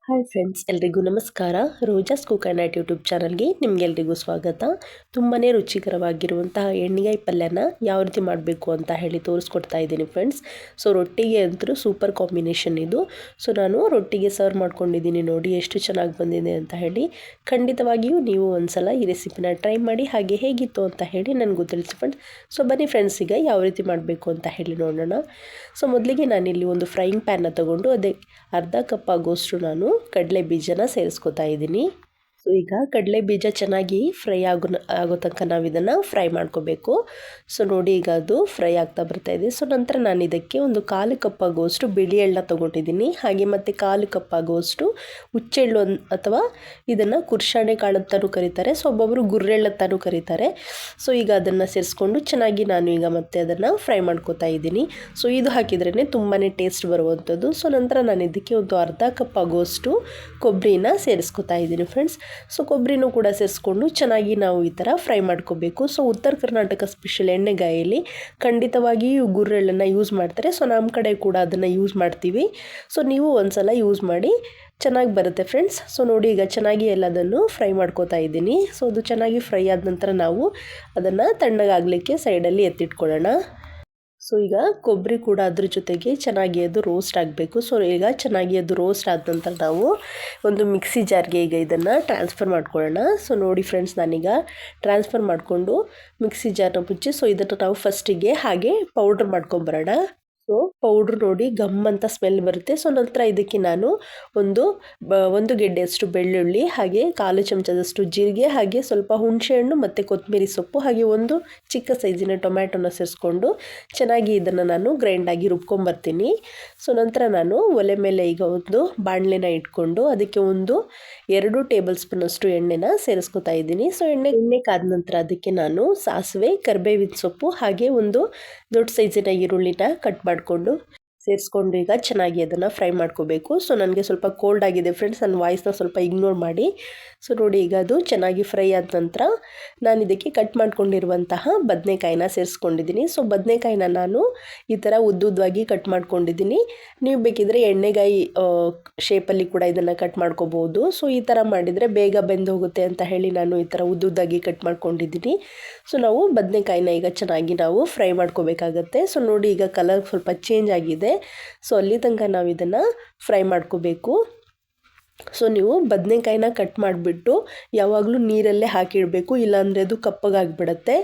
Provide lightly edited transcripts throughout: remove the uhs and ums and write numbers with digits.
Hi friends, ಎಲ್ರಿಗೂ ನಮಸ್ಕಾರ. ರೋಜಾಸ್ cook and night YouTube ಚಾನಲ್ಗೆ ನಿಮಗೆಲ್ರಿಗೂ ಸ್ವಾಗತ. ತುಂಬಾ ರುಚಿಕರವಾಗಿರುವಂತಹ ಎಣ್ಗಾಯಿ ಪಲ್ಯನ ಯಾವ ರೀತಿ ಮಾಡಬೇಕು ಅಂತ ಹೇಳಿ ತೋರಿಸ್ಕೊಡ್ತಾ ಇದ್ದೀನಿ ಫ್ರೆಂಡ್ಸ್. ಸೊ ರೊಟ್ಟಿಗೆ ಅಂತೂ ಸೂಪರ್ ಕಾಂಬಿನೇಷನ್ ಇದು. ಸೊ ನಾನು ರೊಟ್ಟಿಗೆ ಸರ್ವ್ ಮಾಡ್ಕೊಂಡಿದ್ದೀನಿ, ನೋಡಿ ಎಷ್ಟು ಚೆನ್ನಾಗಿ ಬಂದಿದೆ ಅಂತ ಹೇಳಿ. ಖಂಡಿತವಾಗಿಯೂ ನೀವು ಒಂದ್ಸಲ ಈ ರೆಸಿಪಿನ ಟ್ರೈ ಮಾಡಿ, ಹಾಗೆ ಹೇಗಿತ್ತು ಅಂತ ಹೇಳಿ ನನಗೂ ತಿಳಿಸಿ ಫ್ರೆಂಡ್ಸ್. ಸೊ ಬನ್ನಿ ಫ್ರೆಂಡ್ಸ್, ಈಗ ಯಾವ ರೀತಿ ಮಾಡಬೇಕು ಅಂತ ಹೇಳಿ ನೋಡೋಣ. ಸೊ ಮೊದಲಿಗೆ ನಾನಿಲ್ಲಿ ಒಂದು ಫ್ರೈಯಿಂಗ್ ಪ್ಯಾನ್ನ ತೊಗೊಂಡು ಅದಕ್ಕೆ ಅರ್ಧ ಕಪ್ ಆಗೋಷ್ಟು ನಾನು ಕಡಲೆ ಬೀಜನ ಸೇರಿಸ್ಕೊತಾ ಇದ್ದೀನಿ. ಸೊ ಈಗ ಕಡಲೆ ಬೀಜ ಚೆನ್ನಾಗಿ ಫ್ರೈ ಆಗೋ ತನಕ ನಾವು ಇದನ್ನು ಫ್ರೈ ಮಾಡ್ಕೋಬೇಕು. ಸೊ ನೋಡಿ, ಈಗ ಅದು ಫ್ರೈ ಆಗ್ತಾ ಬರ್ತಾ ಇದೆ. ಸೊ ನಂತರ ನಾನು ಇದಕ್ಕೆ ಒಂದು 1/4 ಕಪ್ ಆಗುವಷ್ಟು ಬಿಳಿ ಎಳ್ಳನ್ನ ತೊಗೊಂಡಿದ್ದೀನಿ, ಹಾಗೆ ಮತ್ತು 1/4 ಕಪ್ ಆಗುವಷ್ಟು ಹುಚ್ಚೆಳ್ಳು ಅಥವಾ ಇದನ್ನು ಕುರ್ಷಾಣೆ ಕಾಳು ಅಂತಲೂ ಕರೀತಾರೆ. ಸೊ ಒಬ್ಬೊಬ್ಬರು ಗುರ್ರೆಳ್ಳು ಅಂತಲೂ ಕರೀತಾರೆ. ಸೊ ಈಗ ಅದನ್ನು ಸೇರಿಸ್ಕೊಂಡು ಚೆನ್ನಾಗಿ ನಾನು ಈಗ ಮತ್ತೆ ಅದನ್ನು ಫ್ರೈ ಮಾಡ್ಕೋತಾ ಇದ್ದೀನಿ. ಸೊ ಇದು ಹಾಕಿದ್ರೇ ತುಂಬಾ ಟೇಸ್ಟ್ ಬರುವಂಥದ್ದು. ಸೊ ನಂತರ ನಾನು ಇದಕ್ಕೆ ಒಂದು ಅರ್ಧ ಕಪ್ ಆಗುವಷ್ಟು ಕೊಬ್ಬರಿನ ಸೇರಿಸ್ಕೊತಾ ಇದ್ದೀನಿ ಫ್ರೆಂಡ್ಸ್. ಸೊ ಕೊಬ್ಬರಿನೂ ಕೂಡ ಸೇರಿಸ್ಕೊಂಡು ಚೆನ್ನಾಗಿ ನಾವು ಈ ಥರ ಫ್ರೈ ಮಾಡ್ಕೋಬೇಕು. ಸೊ ಉತ್ತರ ಕರ್ನಾಟಕ ಸ್ಪೆಷಲ್ ಎಣ್ಣೆಗಾಯಲ್ಲಿ ಖಂಡಿತವಾಗಿಯೂ ಗುರ್ರೆಳ್ಳನ್ನು ಯೂಸ್ ಮಾಡ್ತಾರೆ. ಸೊ ನಮ್ಮ ಕಡೆ ಕೂಡ ಅದನ್ನು ಯೂಸ್ ಮಾಡ್ತೀವಿ. ಸೊ ನೀವು ಒಂದ್ಸಲ ಯೂಸ್ ಮಾಡಿ, ಚೆನ್ನಾಗಿ ಬರುತ್ತೆ ಫ್ರೆಂಡ್ಸ್. ಸೊ ನೋಡಿ, ಈಗ ಚೆನ್ನಾಗಿ ಎಲ್ಲದನ್ನು ಫ್ರೈ ಮಾಡ್ಕೋತಾ ಇದ್ದೀನಿ. ಸೊ ಅದು ಚೆನ್ನಾಗಿ ಫ್ರೈ ಆದ ನಂತರ ನಾವು ಅದನ್ನು ತಣ್ಣಗಾಗಲಿಕ್ಕೆ ಸೈಡಲ್ಲಿ ಎತ್ತಿಟ್ಕೊಳ್ಳೋಣ. ಸೊ ಈಗ ಕೊಬ್ಬರಿ ಕೂಡ ಅದ್ರ ಜೊತೆಗೆ ಚೆನ್ನಾಗಿ ಅದು ರೋಸ್ಟ್ ಆಗಬೇಕು. ಸೊ ಈಗ ಚೆನ್ನಾಗಿ ಅದು ರೋಸ್ಟ್ ಆದ ನಂತರ ನಾವು ಒಂದು ಮಿಕ್ಸಿ ಜಾರ್ಗೆ ಈಗ ಇದನ್ನು ಟ್ರಾನ್ಸ್ಫರ್ ಮಾಡ್ಕೊಳ್ಳೋಣ. ಸೊ ನೋಡಿ ಫ್ರೆಂಡ್ಸ್, ನಾನೀಗ ಟ್ರಾನ್ಸ್ಫರ್ ಮಾಡಿಕೊಂಡು ಮಿಕ್ಸಿ ಜಾರ್ನ ಮುಚ್ಚಿ, ಸೊ ಇದನ್ನು ನಾವು ಫಸ್ಟಿಗೆ ಹಾಗೆ ಪೌಡ್ರ್ ಮಾಡ್ಕೊಂಬರೋಣ. ಸೊ ಪೌಡ್ರ್ ನೋಡಿ ಗಮ್ ಅಂತ ಸ್ಮೆಲ್ ಬರುತ್ತೆ. ಸೊ ನಂತರ ಇದಕ್ಕೆ ನಾನು ಒಂದು ಗೆಡ್ಡೆಯಷ್ಟು ಬೆಳ್ಳುಳ್ಳಿ, ಹಾಗೆ 1/4 ಚಮಚದಷ್ಟು ಜೀರಿಗೆ, ಹಾಗೆ ಸ್ವಲ್ಪ ಹುಣಸೆಹಣ್ಣು ಮತ್ತು ಕೊತ್ತಂಬರಿ ಸೊಪ್ಪು, ಹಾಗೆ ಒಂದು ಚಿಕ್ಕ ಸೈಜಿನ ಟೊಮ್ಯಾಟೊನ ಸೇರಿಸ್ಕೊಂಡು ಚೆನ್ನಾಗಿ ಇದನ್ನು ನಾನು ಗ್ರೈಂಡಾಗಿ ರುಬ್ಕೊಂಬರ್ತೀನಿ. ಸೊ ನಂತರ ನಾನು ಒಲೆ ಮೇಲೆ ಈಗ ಒಂದು ಬಾಣಲೆನ ಇಟ್ಕೊಂಡು ಅದಕ್ಕೆ 2 ಟೇಬಲ್ ಸ್ಪೂನಷ್ಟು ಎಣ್ಣೆನ ಸೇರಿಸ್ಕೊತಾ ಇದ್ದೀನಿ. ಸೊ ಎಣ್ಣೆ ಕಾದ ನಂತರ ಅದಕ್ಕೆ ನಾನು ಸಾಸಿವೆ, ಕರಿಬೇವಿನ ಸೊಪ್ಪು, ಹಾಗೆ ಒಂದು ದೊಡ್ಡ ಸೈಜಿನ ಈರುಳ್ಳಿನ ಕಟ್ ಮಾಡಿಕೊಂಡು ಸೇರಿಸ್ಕೊಂಡು ಈಗ ಚೆನ್ನಾಗಿ ಅದನ್ನು ಫ್ರೈ ಮಾಡ್ಕೋಬೇಕು. ಸೊ ನನಗೆ ಸ್ವಲ್ಪ ಕೋಲ್ಡ್ ಆಗಿದೆ ಫ್ರೆಂಡ್ಸ್, ನನ್ನ ವಾಯ್ಸ್ನ ಸ್ವಲ್ಪ ಇಗ್ನೋರ್ ಮಾಡಿ. ಸೊ ನೋಡಿ, ಈಗ ಅದು ಚೆನ್ನಾಗಿ ಫ್ರೈ ಆದ ನಂತರ ನಾನು ಇದಕ್ಕೆ ಕಟ್ ಮಾಡ್ಕೊಂಡಿರುವಂತಹ ಬದನೆಕಾಯಿನ ಸೇರಿಸ್ಕೊಂಡಿದ್ದೀನಿ. ಸೊ ಬದನೆಕಾಯಿನ ನಾನು ಈ ಥರ ಉದ್ದುದ್ದವಾಗಿ ಕಟ್ ಮಾಡ್ಕೊಂಡಿದ್ದೀನಿ. ನೀವು ಬೇಕಿದ್ರೆ ಎಣ್ಣೆಗಾಯಿ ಶೇಪಲ್ಲಿ ಕೂಡ ಇದನ್ನು ಕಟ್ ಮಾಡ್ಕೋಬೋದು. ಸೊ ಈ ಥರ ಮಾಡಿದರೆ ಬೇಗ ಬೆಂದು ಹೋಗುತ್ತೆ ಅಂತ ಹೇಳಿ ನಾನು ಈ ಥರ ಉದ್ದುದ್ದಾಗಿ ಕಟ್ ಮಾಡ್ಕೊಂಡಿದ್ದೀನಿ. ಸೊ ನಾವು ಬದನೆಕಾಯಿನ ಈಗ ಚೆನ್ನಾಗಿ ನಾವು ಫ್ರೈ ಮಾಡ್ಕೋಬೇಕಾಗತ್ತೆ. ಸೊ ನೋಡಿ, ಈಗ ಕಲರ್ ಸ್ವಲ್ಪ ಚೇಂಜ್ ಆಗಿದೆ. ಸೊ ಅಲ್ಲಿ ತನಕ ನಾವು ಇದನ್ನು ಫ್ರೈ ಮಾಡ್ಕೋಬೇಕು. ಸೊ ನೀವು ಬದನೆಕಾಯಿನ ಕಟ್ ಮಾಡಿಬಿಟ್ಟು ಯಾವಾಗಲೂ ನೀರಲ್ಲೇ ಹಾಕಿಡಬೇಕು, ಇಲ್ಲಾಂದರೆ ಅದು ಕಪ್ಪಗಾಗಿಬಿಡುತ್ತೆ.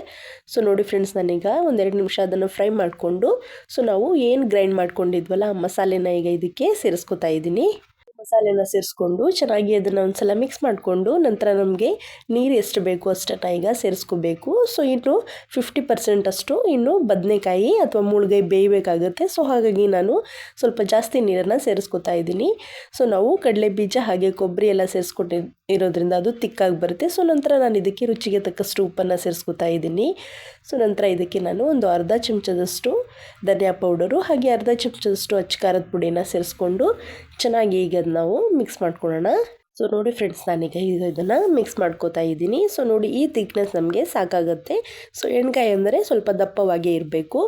ಸೊ ನೋಡಿ ಫ್ರೆಂಡ್ಸ್, ನಾನೀಗ 1-2 ನಿಮಿಷ ಅದನ್ನು ಫ್ರೈ ಮಾಡಿಕೊಂಡು, ಸೊ ನಾವು ಏನು ಗ್ರೈಂಡ್ ಮಾಡ್ಕೊಂಡಿದ್ವಲ್ಲ ಆ ಮಸಾಲೆನ ಈಗ ಇದಕ್ಕೆ ಸೇರಿಸ್ಕೊತಾ ಇದ್ದೀನಿ. ಮಸಾಲೆನ ಸೇರಿಸ್ಕೊಂಡು ಚೆನ್ನಾಗಿ ಅದನ್ನು ಒಂದ್ಸಲ ಮಿಕ್ಸ್ ಮಾಡಿಕೊಂಡು, ನಂತರ ನಮಗೆ ನೀರು ಎಷ್ಟು ಬೇಕು ಅಷ್ಟನ್ನು ಈಗ ಸೇರಿಸ್ಕೋಬೇಕು. ಸೊ ಇನ್ನು 50% ಅಷ್ಟು ಇನ್ನು ಬದನೆಕಾಯಿ ಅಥವಾ ಮುಳ್ಗಾಯಿ ಬೇಯಬೇಕಾಗುತ್ತೆ. ಸೊ ಹಾಗಾಗಿ ನಾನು ಸ್ವಲ್ಪ ಜಾಸ್ತಿ ನೀರನ್ನು ಸೇರಿಸ್ಕೊತಾ ಇದ್ದೀನಿ. ಸೊ ನಾವು ಕಡಲೆ ಬೀಜ ಹಾಗೆ ಕೊಬ್ಬರಿ ಎಲ್ಲ ಸೇರಿಸ್ಕೊಂಡಿರೋದ್ರಿಂದ ಅದು ತಿಕ್ಕಾಗಿ ಬರುತ್ತೆ. ಸೊ ನಂತರ ನಾನು ಇದಕ್ಕೆ ರುಚಿಗೆ ತಕ್ಕಷ್ಟು ಉಪ್ಪನ್ನು ಸೇರಿಸ್ಕೊತಾ ಇದ್ದೀನಿ. ಸೊ ನಂತರ ಇದಕ್ಕೆ ನಾನು ಒಂದು ಅರ್ಧ ಚಮಚದಷ್ಟು ಧನಿಯಾ ಪೌಡರು, ಹಾಗೆ ಅರ್ಧ ಚಮಚದಷ್ಟು ಅಚ್ಚ ಖಾರದ ಪುಡಿನ ಸೇರಿಸ್ಕೊಂಡು ಚೆನ್ನಾಗಿ ಈಗ ನಾವು ಮಿಕ್ಸ್ ಮಾಡ್ಕೊಳ್ಳೋಣ. ಸೊ ನೋಡಿ ಫ್ರೆಂಡ್ಸ್, ನಾನೀಗ ಇದನ್ನು ಮಿಕ್ಸ್ ಮಾಡ್ಕೋತಾ ಇದ್ದೀನಿ. ಸೊ ನೋಡಿ, ಈ ಥಿಕ್ನೆಸ್ ನಮಗೆ ಸಾಕಾಗುತ್ತೆ. ಸೊ ಎಣ್ಗಾಯಿ ಅಂದರೆ ಸ್ವಲ್ಪ ದಪ್ಪವಾಗೇ ಇರಬೇಕು.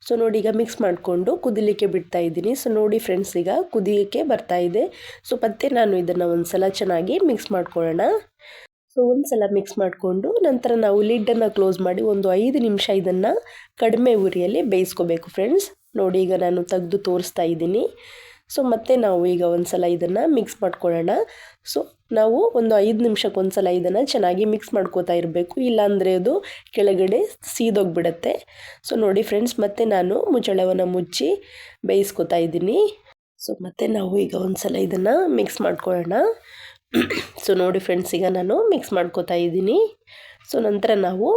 ಸೊ ನೋಡಿ, ಈಗ ಮಿಕ್ಸ್ ಮಾಡಿಕೊಂಡು ಕುದಿಲಿಕ್ಕೆ ಬಿಡ್ತಾ ಇದ್ದೀನಿ. ಸೊ ನೋಡಿ ಫ್ರೆಂಡ್ಸ್, ಈಗ ಕುದಿಯೋಕ್ಕೆ ಬರ್ತಾ ಇದೆ. ಸೊ ಮತ್ತೆ ನಾನು ಇದನ್ನು ಒಂದ್ಸಲ ಚೆನ್ನಾಗಿ ಮಿಕ್ಸ್ ಮಾಡ್ಕೊಳ್ಳೋಣ. ಸೊ ಒಂದ್ಸಲ ಮಿಕ್ಸ್ ಮಾಡಿಕೊಂಡು ನಂತರ ನಾವು ಲಿಡ್ಡನ್ನು ಕ್ಲೋಸ್ ಮಾಡಿ ಒಂದು 5 ನಿಮಿಷ ಇದನ್ನು ಕಡಿಮೆ ಉರಿಯಲ್ಲಿ ಬೇಯಿಸ್ಕೋಬೇಕು ಫ್ರೆಂಡ್ಸ್. ನೋಡಿ, ಈಗ ನಾನು ತೆಗೆದು ತೋರಿಸ್ತಾ ಇದ್ದೀನಿ. ಸೊ ಮತ್ತೆ ನಾವು ಈಗ ಒಂದ್ಸಲ ಇದನ್ನು ಮಿಕ್ಸ್ ಮಾಡ್ಕೊಳ್ಳೋಣ. ಸೊ ನಾವು ಒಂದು 5 ನಿಮಿಷಕ್ಕೆ ಒಂದ್ಸಲ ಇದನ್ನು ಚೆನ್ನಾಗಿ ಮಿಕ್ಸ್ ಮಾಡ್ಕೋತಾ ಇರಬೇಕು, ಇಲ್ಲಾಂದರೆ ಅದು ಕೆಳಗಡೆ ಸೀದೋಗಿಬಿಡುತ್ತೆ. ಸೊ ನೋಡಿ ಫ್ರೆಂಡ್ಸ್, ಮತ್ತೆ ನಾನು ಮುಚ್ಚಳವನ್ನು ಮುಚ್ಚಿ ಬೇಯಿಸ್ಕೊತಾ ಇದ್ದೀನಿ. ಸೊ ಮತ್ತೆ ನಾವು ಈಗ ಒಂದ್ಸಲ ಇದನ್ನು ಮಿಕ್ಸ್ ಮಾಡ್ಕೊಳ್ಳೋಣ. ಸೊ ನೋಡಿ ಫ್ರೆಂಡ್ಸ್, ಈಗ ನಾನು ಮಿಕ್ಸ್ ಮಾಡ್ಕೋತಾ ಇದ್ದೀನಿ. ಸೊ ನಂತರ ನಾವು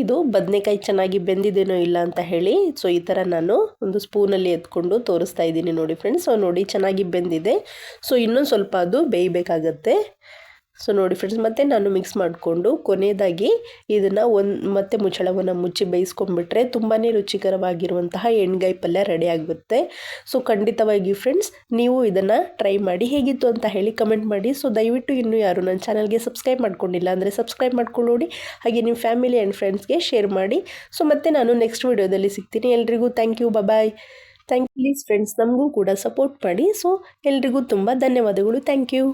ಇದು ಬದನೆಕಾಯಿ ಚೆನ್ನಾಗಿ ಬೆಂದಿದೇನೋ ಇಲ್ಲ ಅಂತ ಹೇಳಿ ಸೊ ಈ ಥರ ನಾನು ಒಂದು ಸ್ಪೂನಲ್ಲಿ ಎತ್ಕೊಂಡು ತೋರಿಸ್ತಾ ಇದ್ದೀನಿ. ನೋಡಿ ಫ್ರೆಂಡ್ಸ್, ಸೊ ನೋಡಿ ಚೆನ್ನಾಗಿ ಬೆಂದಿದೆ. ಸೊ ಇನ್ನೊಂದು ಸ್ವಲ್ಪ ಅದು ಬೇಯಬೇಕಾಗತ್ತೆ. ಸೊ ನೋಡಿ ಫ್ರೆಂಡ್ಸ್, ಮತ್ತೆ ನಾನು ಮಿಕ್ಸ್ ಮಾಡಿಕೊಂಡು ಕೊನೆಯದಾಗಿ ಇದನ್ನು ಮತ್ತೆ ಮುಚ್ಚಳವನ್ನು ಮುಚ್ಚಿ ಬೇಯಿಸ್ಕೊಂಡ್ಬಿಟ್ರೆ ತುಂಬಾ ರುಚಿಕರವಾಗಿರುವಂತಹ ಎಣ್ಗಾಯಿ ಪಲ್ಯ ರೆಡಿ ಆಗುತ್ತೆ. ಸೊ ಖಂಡಿತವಾಗಿ ಫ್ರೆಂಡ್ಸ್, ನೀವು ಇದನ್ನು ಟ್ರೈ ಮಾಡಿ, ಹೇಗಿತ್ತು ಅಂತ ಹೇಳಿ ಕಮೆಂಟ್ ಮಾಡಿ. ಸೊ ದಯವಿಟ್ಟು ಇನ್ನೂ ಯಾರು ನನ್ನ ಚಾನಲ್ಗೆ ಸಬ್ಸ್ಕ್ರೈಬ್ ಮಾಡ್ಕೊಂಡಿಲ್ಲ ಅಂದರೆ ಸಬ್ಸ್ಕ್ರೈಬ್ ಮಾಡ್ಕೊಂಡು ನೋಡಿ, ಹಾಗೆ ನಿಮ್ಮ ಫ್ಯಾಮಿಲಿ ಆ್ಯಂಡ್ ಫ್ರೆಂಡ್ಸ್ಗೆ ಶೇರ್ ಮಾಡಿ. ಸೊ ಮತ್ತೆ ನಾನು ನೆಕ್ಸ್ಟ್ ವಿಡಿಯೋದಲ್ಲಿ ಸಿಗ್ತೀನಿ. ಎಲ್ರಿಗೂ thank you, bye. Please friends ನಮಗೂ ಕೂಡ ಸಪೋರ್ಟ್ ಮಾಡಿ. ಸೊ ಎಲ್ರಿಗೂ ತುಂಬ ಧನ್ಯವಾದಗಳು. Thank you.